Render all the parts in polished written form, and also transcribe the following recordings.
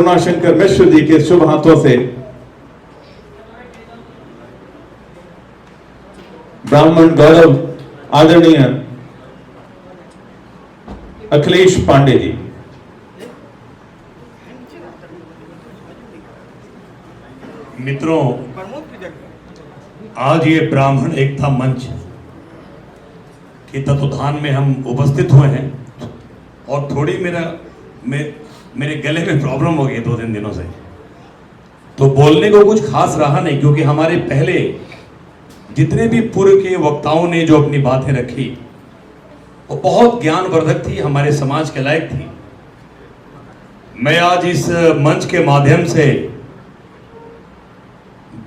करुणाशंकर मिश्र जी के शुभ हाथों से ब्राह्मण गौरव आदरणीय अखिलेश पांडे जी। मित्रों, आज ये ब्राह्मण एकता मंच के तत्वधान में हम उपस्थित हुए हैं और थोड़ी मेरे गले में प्रॉब्लम हो गई 2-3 दिनों से, तो बोलने को कुछ खास रहा नहीं, क्योंकि हमारे पहले जितने भी पूर्व के वक्ताओं ने जो अपनी बातें रखी वो बहुत ज्ञानवर्धक थी, हमारे समाज के लायक थी। मैं आज इस मंच के माध्यम से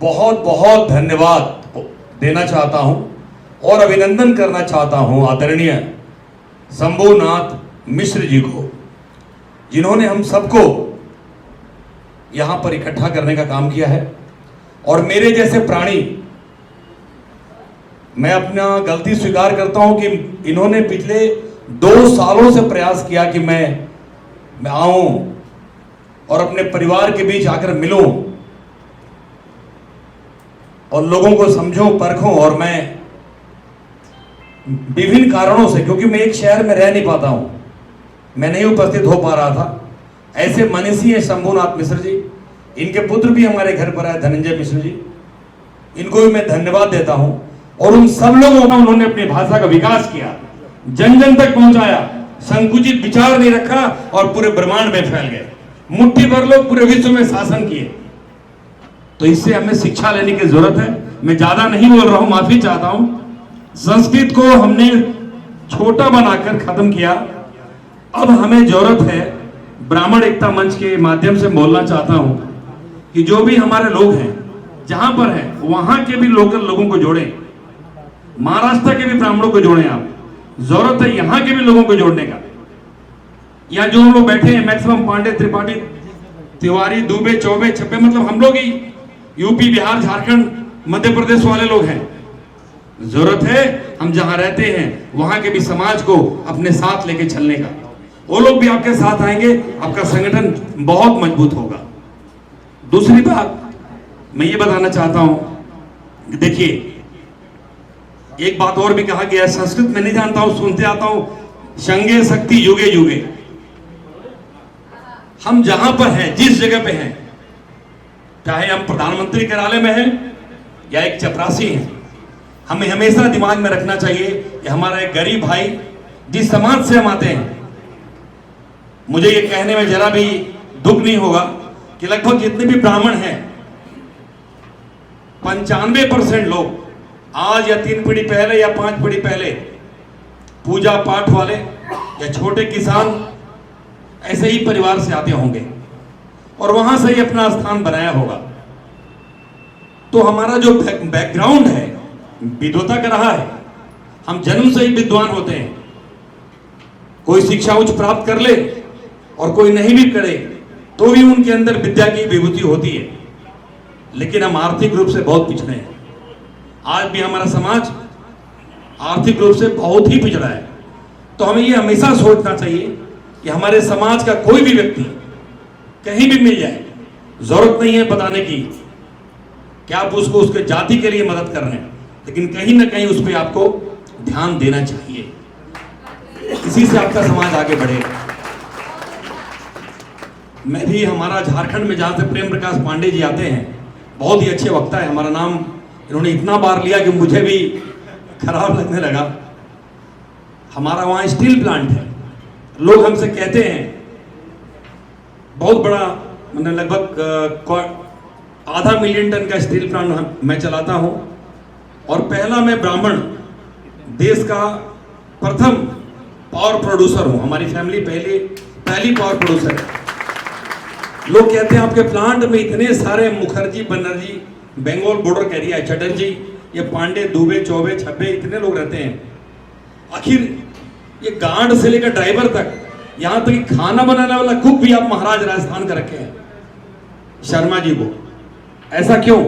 बहुत बहुत धन्यवाद देना चाहता हूं और अभिनंदन करना चाहता हूं आदरणीय शंभुनाथ मिश्र जी को, जिन्होंने हम सबको यहां पर इकट्ठा करने का काम किया है। और मेरे जैसे प्राणी, मैं अपना गलती स्वीकार करता हूं कि इन्होंने पिछले 2 सालों से प्रयास किया कि मैं आऊं और अपने परिवार के बीच आकर मिलूं और लोगों को समझूं, परखूं। और मैं विभिन्न कारणों से, क्योंकि मैं एक शहर में रह नहीं पाता हूं, मैं नहीं उपस्थित हो पा रहा था। ऐसे मनीषी हैं शंभुनाथ मिश्र जी, इनके पुत्र भी हमारे घर पर आए धनंजय मिश्र जी, इनको भी मैं धन्यवाद देता हूं। और उन सब लोगों का उन्होंने अपनी भाषा का विकास किया, जन जन तक पहुंचाया, संकुचित विचार नहीं रखा और पूरे ब्रह्मांड में फैल गए। मुट्ठी भर लोग पूरे विश्व में शासन किए। तो इससे हमें शिक्षा लेने की जरूरत है। मैं ज्यादा नहीं बोल रहा हूं, माफी चाहता हूं। संस्कृत को हमने छोटा बनाकर खत्म किया, अब हमें जरूरत है। ब्राह्मण एकता मंच के माध्यम से बोलना चाहता हूं कि जो भी हमारे लोग हैं, जहां पर हैं, वहां के भी लोकल लोगों को जोड़ें, महाराष्ट्र के भी ब्राह्मणों को जोड़ें। आप जरूरत है यहां के भी लोगों को जोड़ने का। यहाँ जो हम लोग बैठे हैं मैक्सिमम पांडे, त्रिपाठी, तिवारी, दुबे, चौबे, छब्बे, मतलब हम लोग ही यूपी, बिहार, झारखंड, मध्य प्रदेश वाले लोग हैं। जरूरत है हम जहां रहते हैं वहां के भी समाज को अपने साथ लेके चलने का। वो लोग भी आपके साथ आएंगे, आपका संगठन बहुत मजबूत होगा। दूसरी बात मैं ये बताना चाहता हूं कि देखिए, एक बात और भी कहा गया है, संस्कृत में नहीं जानता हूं, सुनते आता हूं, संगे शक्ति युगे युगे। हम जहां पर हैं, जिस जगह पे हैं, चाहे हम प्रधानमंत्री कार्यालय में हैं या एक चपरासी हैं, हमें हमेशा दिमाग में रखना चाहिए कि हमारा एक गरीब भाई जिस समाज से हम आते हैं, मुझे ये कहने में जरा भी दुख नहीं होगा कि लगभग जितने भी ब्राह्मण हैं 95% लोग आज या 3 पीढ़ी पहले या 5 पीढ़ी पहले पूजा पाठ वाले या छोटे किसान ऐसे ही परिवार से आते होंगे और वहां से ही अपना स्थान बनाया होगा। तो हमारा जो बैकग्राउंड है विद्वता का रहा है, हम जन्म से ही विद्वान होते हैं। कोई शिक्षा उच्च प्राप्त कर ले और कोई नहीं भी करे तो भी उनके अंदर विद्या की विभूति होती है, लेकिन हम आर्थिक रूप से बहुत पिछड़े हैं। आज भी हमारा समाज आर्थिक रूप से बहुत ही पिछड़ा है। तो हमें यह हमेशा सोचना चाहिए कि हमारे समाज का कोई भी व्यक्ति कहीं भी मिल जाए, जरूरत नहीं है बताने की कि आप उसको उसके जाति के लिए मदद कर रहे हैं, लेकिन कहीं ना कहीं उस पर आपको ध्यान देना चाहिए। इसी से आपका समाज आगे बढ़ेगा। मैं भी, हमारा झारखंड में जहां से प्रेम प्रकाश पांडे जी आते हैं, बहुत ही अच्छे वक्ता है। हमारा नाम इन्होंने इतना बार लिया कि मुझे भी खराब लगने लगा। हमारा वहां स्टील प्लांट है, लोग हमसे कहते हैं बहुत बड़ा, मतलब लगभग 0.5 मिलियन टन का स्टील प्लांट मैं चलाता हूं और पहला मैं ब्राह्मण देश का प्रथम पावर प्रोड्यूसर हूं। हमारी फैमिली पहली पावर प्रोड्यूसर है। लोग कहते हैं आपके प्लांट में इतने सारे मुखर्जी, बनर्जी, बंगाल बॉर्डर का एरिया है, चटर्जी, ये पांडे, दुबे, चौबे, छब्बे, इतने लोग रहते हैं। आखिर ये गार्ड से लेकर ड्राइवर तक, यहां तक तो खाना बनाने वाला कुक भी आप महाराज राजस्थान का रखे हैं, शर्मा जी को। ऐसा क्यों?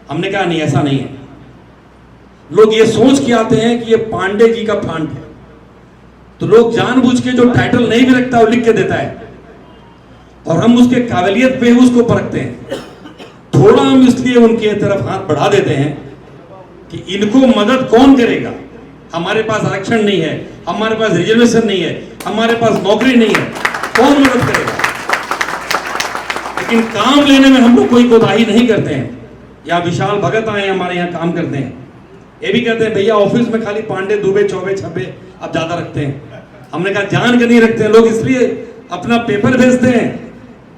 हमने कहा नहीं, ऐसा नहीं है। लोग ये सोच के आते हैं कि ये पांडे जी का प्लांट है, तो लोग जानबूझ के जो टाइटल नहीं भी रखता वो लिख के देता है। और हम उसके काबिलियत पे उसको परखते हैं। थोड़ा हम इसलिए उनके तरफ हाथ बढ़ा देते हैं कि इनको मदद कौन करेगा। हमारे पास आरक्षण नहीं है, हमारे पास रिजर्वेशन नहीं है, हमारे पास नौकरी नहीं है, कौन मदद करेगा। लेकिन काम लेने में हम लोग कोई कोताही नहीं करते हैं। या विशाल भगत आए हमारे यहाँ काम करते हैं, ये भी कहते हैं भैया ऑफिस में खाली पांडे दुबे चौबे छब्बे आप ज्यादा रखते हैं। हमने कहा जान के नहीं रखते हैं लोग, इसलिए अपना पेपर भेजते हैं।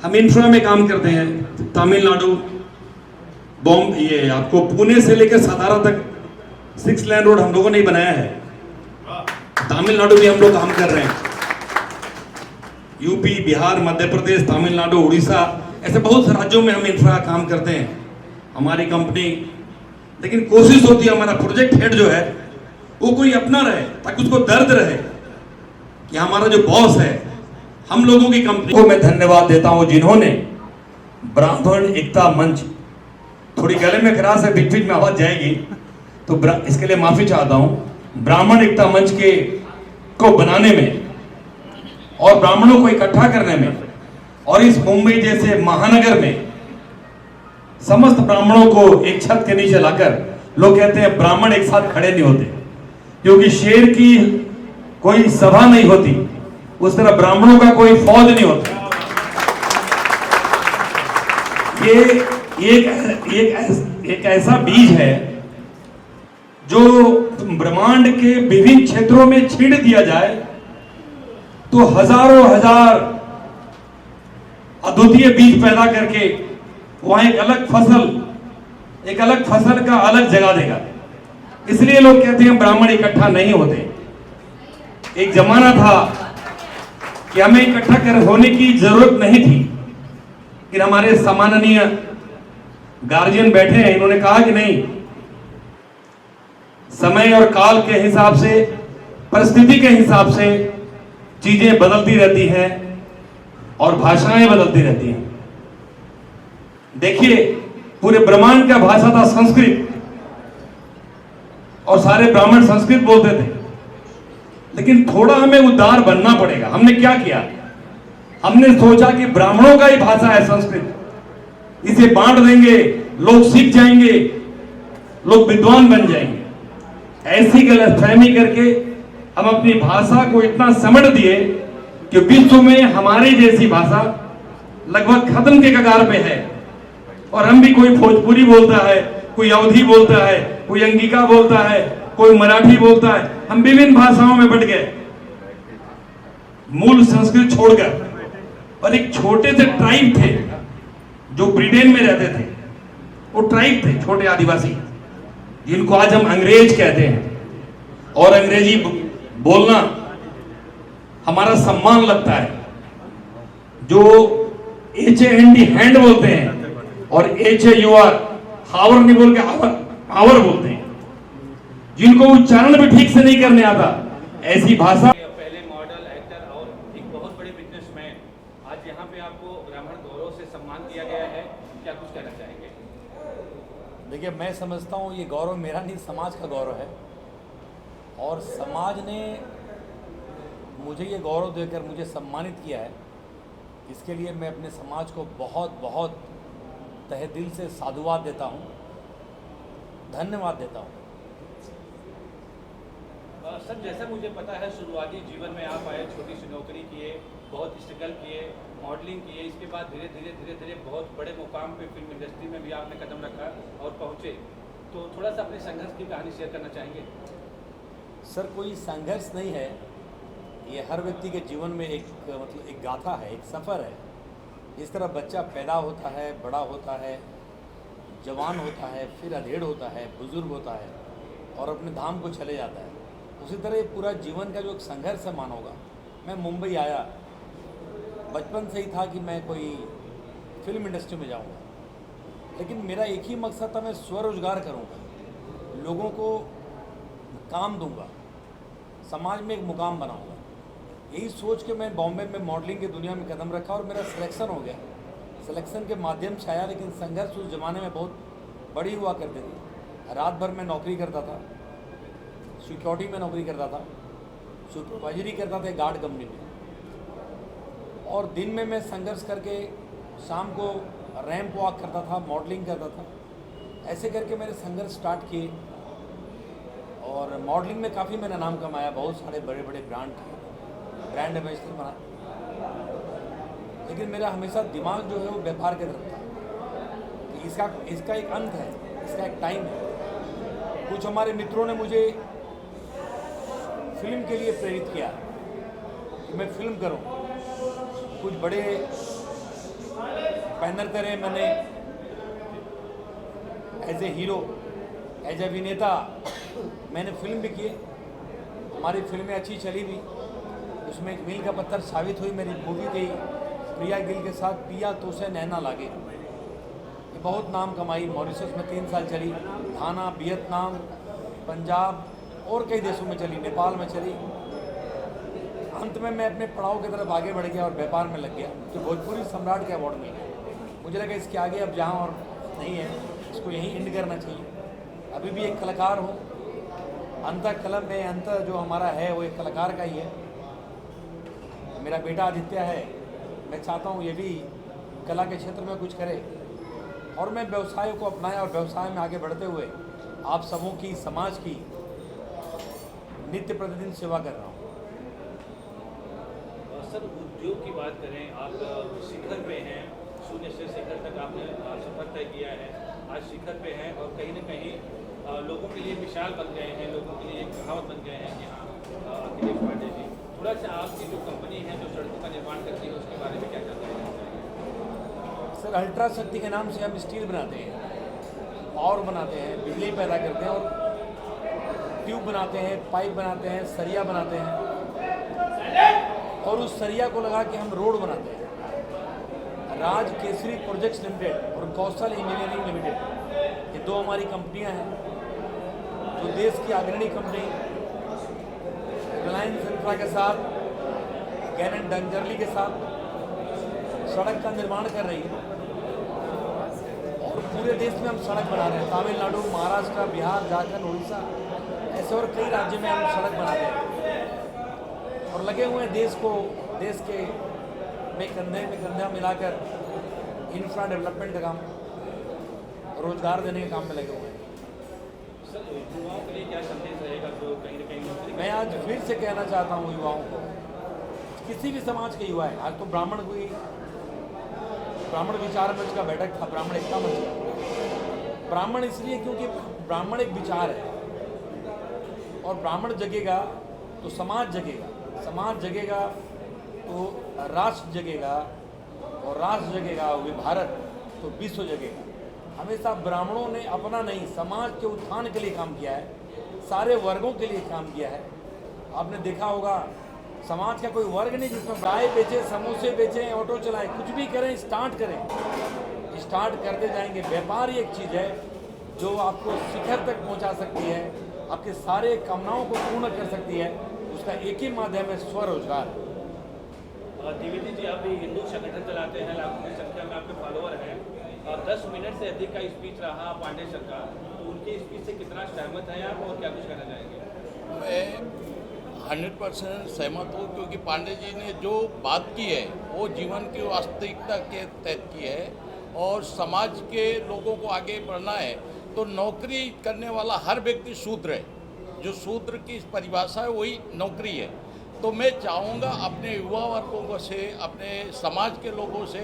हम इंफ्रा में काम करते हैं, तमिलनाडु बॉम्ब ये आपको पुणे से लेकर सतारा तक 6 लेन रोड हम लोगों ने बनाया है। तमिलनाडु में हम लोग काम कर रहे हैं, यूपी, बिहार, मध्य प्रदेश, तमिलनाडु, उड़ीसा, ऐसे बहुत से राज्यों में हम इंफ्रा काम करते हैं हमारी कंपनी। लेकिन कोशिश होती है हमारा प्रोजेक्ट हेड जो है वो कोई अपना रहे, ताकि उसको दर्द रहे कि हमारा जो बॉस है हम लोगों की कंपनी को मैं धन्यवाद देता हूं जिन्होंने ब्राह्मण एकता मंच, थोड़ी गले में खराश है, बीच बीच में आवाज जाएगी तो इसके लिए माफी चाहता हूं। ब्राह्मण एकता मंच के को बनाने में और ब्राह्मणों को इकट्ठा करने में और इस मुंबई जैसे महानगर में समस्त ब्राह्मणों को एक छत के नीचे लाकर, लोग कहते हैं ब्राह्मण एक साथ खड़े नहीं होते, क्योंकि शेर की कोई सभा नहीं होती, उस तरह ब्राह्मणों का कोई फौज नहीं होता। ये एक ऐसा बीज है जो ब्रह्मांड के विभिन्न क्षेत्रों में छींट दिया जाए तो हजारों हजार अद्वितीय बीज पैदा करके वहां एक अलग फसल का अलग जगह देगा। इसलिए लोग कहते हैं ब्राह्मण इकट्ठा नहीं होते। एक जमाना था कि हमें इकट्ठा होने की जरूरत नहीं थी, लेकिन हमारे सम्माननीय गार्जियन बैठे हैं, इन्होंने कहा कि नहीं, समय और काल के हिसाब से, परिस्थिति के हिसाब से चीजें बदलती रहती हैं और भाषाएं बदलती रहती हैं। देखिए, पूरे ब्रह्मांड का भाषा था संस्कृत और सारे ब्राह्मण संस्कृत बोलते थे, लेकिन थोड़ा हमें उदार बनना पड़ेगा। हमने क्या किया, हमने सोचा कि ब्राह्मणों का ही भाषा है संस्कृत, इसे बांट देंगे, लोग सीख जाएंगे, लोग विद्वान बन जाएंगे। ऐसी गलतफहमी करके हम अपनी भाषा को इतना समझ दिए कि विश्व में हमारी जैसी भाषा लगभग खत्म के कगार पे है। और हम भी, कोई भोजपुरी बोलता है, कोई अवधी बोलता है, कोई अंगिका बोलता है, कोई मराठी बोलता है, हम विभिन्न भाषाओं में बट गए मूल संस्कृत छोड़कर। और एक छोटे से ट्राइब थे जो ब्रिटेन में रहते थे, वो ट्राइब थे छोटे आदिवासी, जिनको आज हम अंग्रेज कहते हैं। और अंग्रेजी बोलना हमारा सम्मान लगता है। जो HAND हैंड बोलते हैं और HAUR हावर नहीं बोल के हावर बोलते हैं, जिनको उच्चारण भी ठीक से नहीं करने आता, ऐसी भाषा। पहले मॉडल, एक्टर और एक बहुत बड़े बिजनेसमैन, आज यहाँ पे आपको ब्राह्मण गौरव से सम्मान किया गया है, क्या कुछ कहना चाहेंगे? देखिए, मैं समझता हूँ ये गौरव मेरा नहीं, समाज का गौरव है। और समाज ने मुझे ये गौरव देकर मुझे सम्मानित किया है, इसके लिए मैं अपने समाज को बहुत बहुत तहे दिल से साधुवाद देता हूँ, धन्यवाद देता हूँ। सर, जैसा मुझे पता है शुरुआती जीवन में आप आए, छोटी सी नौकरी किए, बहुत स्ट्रगल किए, मॉडलिंग किए, इसके बाद धीरे धीरे बहुत बड़े मुकाम पे फिल्म इंडस्ट्री में भी आपने कदम रखा और पहुँचे। तो थोड़ा सा अपने संघर्ष की कहानी शेयर करना चाहेंगे? सर, कोई संघर्ष नहीं है, ये हर व्यक्ति के जीवन में एक गाथा है, एक सफ़र है। इस तरह बच्चा पैदा होता है, बड़ा होता है, जवान होता है, फिर अधेड़ होता है, बुजुर्ग होता है और अपने धाम को चले जाता है। उसी तरह पूरा जीवन का जो एक संघर्ष है मानव का। मैं मुंबई आया, बचपन से ही था कि मैं कोई फिल्म इंडस्ट्री में जाऊंगा, लेकिन मेरा एक ही मकसद था, मैं स्वरोजगार करूंगा, लोगों को काम दूंगा, समाज में एक मुकाम बनाऊंगा। यही सोच के मैं बॉम्बे में मॉडलिंग की दुनिया में कदम रखा और मेरा सिलेक्शन हो गया। सिलेक्शन के माध्यम से आया, लेकिन संघर्ष उस ज़माने में बहुत बड़ी हुआ करती थी। रात भर मैं नौकरी करता था, सिक्योरिटी में नौकरी करता था, सुपरवाइजरी करता था गार्ड कंपनी में, और दिन में मैं संघर्ष करके शाम को रैंप वॉक करता था, मॉडलिंग करता था। ऐसे करके मैंने संघर्ष स्टार्ट किए और मॉडलिंग में काफ़ी मैंने नाम कमाया, बहुत सारे बड़े बड़े ब्रांड एम्बेसडर बना। लेकिन मेरा हमेशा दिमाग जो है वो व्यापार की तरफ था कि इसका एक अंत है, इसका एक टाइम है। कुछ हमारे मित्रों ने मुझे फिल्म के लिए प्रेरित किया कि मैं फिल्म करूं, कुछ बड़े बैनर करे मैंने as a hero, as a अभिनेता मैंने फिल्म भी की। हमारी फिल्में अच्छी चली भी, उसमें एक मील का पत्थर साबित हुई मेरी मूवी थी प्रिया गिल के साथ, पिया तो से नैना लागे। ये बहुत नाम कमाई, मॉरिशस में 3 साल चली, घाना, वियतनाम, पंजाब और कई देशों में चली, नेपाल में चली। अंत में मैं अपने पड़ाव की तरफ आगे बढ़ गया और व्यापार में लग गया, तो भोजपुरी सम्राट का अवार्ड मिल गया। मुझे लगा इसके आगे अब जहाँ और नहीं है, इसको यहीं एंड करना चाहिए। अभी भी एक कलाकार हूँ, अंत कलम में अंत जो हमारा है वो एक कलाकार का ही है। मेरा बेटा आदित्य है, मैं चाहता हूँ ये भी कला के क्षेत्र में कुछ करे और मैं व्यवसाय को अपनाया और व्यवसाय में आगे बढ़ते हुए आप सबों की, समाज की नित्य प्रतिदिन सेवा कर रहा हूँ। सर, उद्योग की बात करें, आप शिखर पे हैं, शून्य से शिखर तक आपने सफर तय किया है, आज शिखर पे हैं और कहीं न कहीं लोगों के लिए मिसाल बन गए हैं, लोगों के लिए एक कहावत बन गए हैं कि हाँ अखिलेश पांडे जी। थोड़ा सा आपकी जो कंपनी है जो सड़कों का निर्माण करती है उसके बारे में क्या जानते हैं? सर, अल्ट्रा शक्ति के नाम से हम स्टील बनाते हैं और बनाते हैं, बिजली पैदा करते हैं और ट्यूब बनाते हैं, पाइप बनाते हैं, सरिया बनाते हैं और उस सरिया को लगा के हम रोड बनाते हैं। राज केसरी प्रोजेक्ट्स लिमिटेड और कौशल इंजीनियरिंग लिमिटेड, ये 2 हमारी कंपनियां हैं जो देश की अग्रणी कंपनी रिलायंस इंफ्रा के साथ, गैरेंट डंजरली के साथ सड़क का निर्माण कर रही है और पूरे देश में हम सड़क बना रहे हैं। तमिलनाडु, महाराष्ट्र, बिहार, झारखंड, उड़ीसा, ऐसे और कई राज्यों में हम सड़क बना रहे हैं और लगे हुए हैं देश के में कंधा मिलाकर इंफ्रा डेवलपमेंट का काम, रोजगार देने के काम में लगे हुए हैं। सर, युवाओं के लिए क्या संदेश रहेगा जो कहीं न कहीं? मैं आज फिर से कहना चाहता हूँ युवाओं को, किसी भी समाज के युवा है, आज तो ब्राह्मण विचार मंच का बैठक था, ब्राह्मण एकता मंच का। ब्राह्मण इसलिए क्योंकि ब्राह्मण एक विचार है और ब्राह्मण जगेगा तो समाज जगेगा, समाज जगेगा तो राष्ट्र जगेगा और राष्ट्र जगेगा वे भारत तो विश्व जगेगा। हमेशा ब्राह्मणों ने अपना नहीं, समाज के उत्थान के लिए काम किया है, सारे वर्गों के लिए काम किया है। आपने देखा होगा समाज का कोई वर्ग नहीं जिसमें चाय बेचे, समोसे बेचें, ऑटो चलाएं, कुछ भी करें, स्टार्ट करते जाएंगे। व्यापार ही एक चीज़ है जो आपको शिखर तक पहुंचा सकती है, आपके सारे कामनाओं को पूर्ण कर सकती है। उसका एक ही माध्यम है स्वरोजगार। द्विवेदी जी, आप भी हिंदू संगठन चलाते हैं, लाखों की संख्या में आपके फॉलोअर हैं और 10 मिनट से अधिक का स्पीच रहा पांडे सर का, तो उनके स्पीच से कितना सहमत हैं आप और क्या कुछ कहना चाहेंगे? मैं 100% सहमत हूँ, क्योंकि पांडे जी ने जो बात की है वो जीवन की वास्तविकता के तहत की है और समाज के लोगों को आगे बढ़ना है तो नौकरी करने वाला हर व्यक्ति शूद्र है। जो शूद्र की परिभाषा है वही नौकरी है। तो मैं चाहूँगा अपने युवा वर्गों से, अपने समाज के लोगों से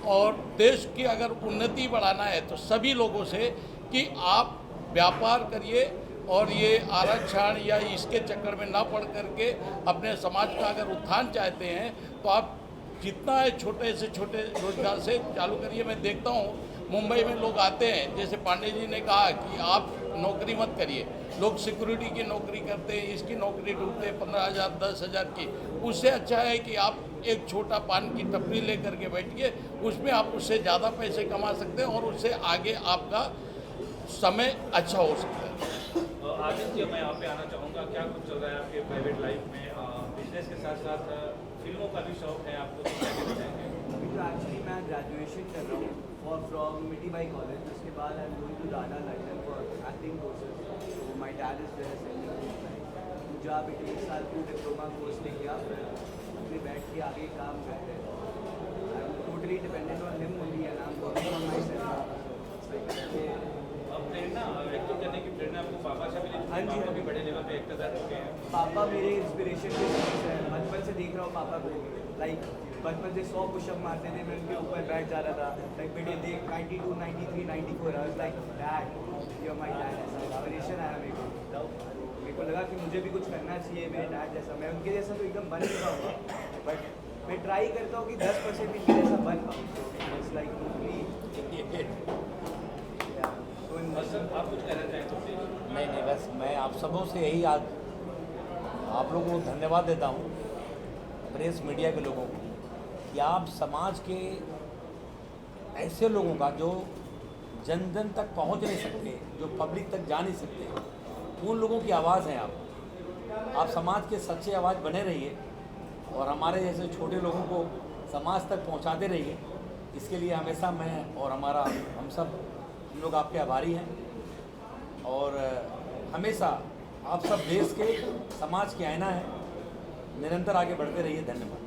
और देश की अगर उन्नति बढ़ाना है तो सभी लोगों से कि आप व्यापार करिए और ये आरक्षण या इसके चक्कर में ना पड़ करके अपने समाज का अगर उत्थान चाहते हैं तो आप जितना है छोटे से छोटे रोजगार से चालू करिए। मैं देखता हूँ मुंबई में लोग आते हैं, जैसे पांडे जी ने कहा कि आप नौकरी मत करिए, लोग सिक्योरिटी की नौकरी करते हैं, इसकी नौकरी ढूंढते हैं 15,000 10,000 की। उससे अच्छा है कि आप एक छोटा पान की टपरी ले करके बैठिए, उसमें आप उससे ज़्यादा पैसे कमा सकते हैं और उससे आगे आपका समय अच्छा हो सकता है। आदित्य, मैं यहाँ पे आना चाहूँगा, क्या कुछ चल रहा है आपके प्राइवेट लाइफ में? बिजनेस के साथ साथ फिल्मों का भी शौक है आपको, तो क्या कहना चाहेंगे? तो एक्चुअली मैं ग्रेजुएशन कर रहा हूँ और फ्रॉम मिठीबाई कॉलेज, उसके बाद I am going to data London for acting courses. तो my dad is there sending me. मुझे आप 1 साल की डिप्लोमा कोर्स लेके आप अपने बैठ के आगे काम करते हैं. I am totally dependent on him only and I am working on my self. अब प्रेरणा एक्टिंग करने की प्रेरणा आपको पापा से मिली? हाँ जी, पापा हाँ भी जी. बड़े लेवल पे एक्टर रह चुके हैं. पापा मेरे इंस्पिरेशन के सोर्स हैं. बचपन से देख रहा हूँ पापा को. लाइक बचपन से 100 पुशअप मारते थे, मैं उनके ऊपर बैठ जा रहा था. लाइक बेटे देख 92, 93, 94. I was like dad, you are my dad. ऐसा इंस्पिरेशन आया मेरे को. मेरे को लगा कि मुझे भी कुछ करना चाहिए मेरे डैड जैसा. मैं उनके जैसा तो एकदम बन नहीं पाऊंगा, बट मैं ट्राई करता हूँ कि 10% इनके जैसा बन पाऊँ. It's like totally. बस आप कुछ कहना चाहें तो प्लीज. नहीं नहीं, बस मैं आप सबों से यही आज आप लोगों को धन्यवाद देता हूँ, प्रेस मीडिया के लोगों को, कि आप समाज के ऐसे लोगों का जो जन जन तक पहुँच नहीं सकते, जो पब्लिक तक जा नहीं सकते, उन लोगों की आवाज़ हैं आप समाज के सच्चे आवाज़ बने रहिए और हमारे जैसे छोटे लोगों को समाज तक पहुँचाते रहिए. इसके लिए हमेशा मैं और हम लोग आपके आभारी हैं और हमेशा आप सब देश के समाज के आईना हैं. निरंतर आगे बढ़ते रहिए. धन्यवाद.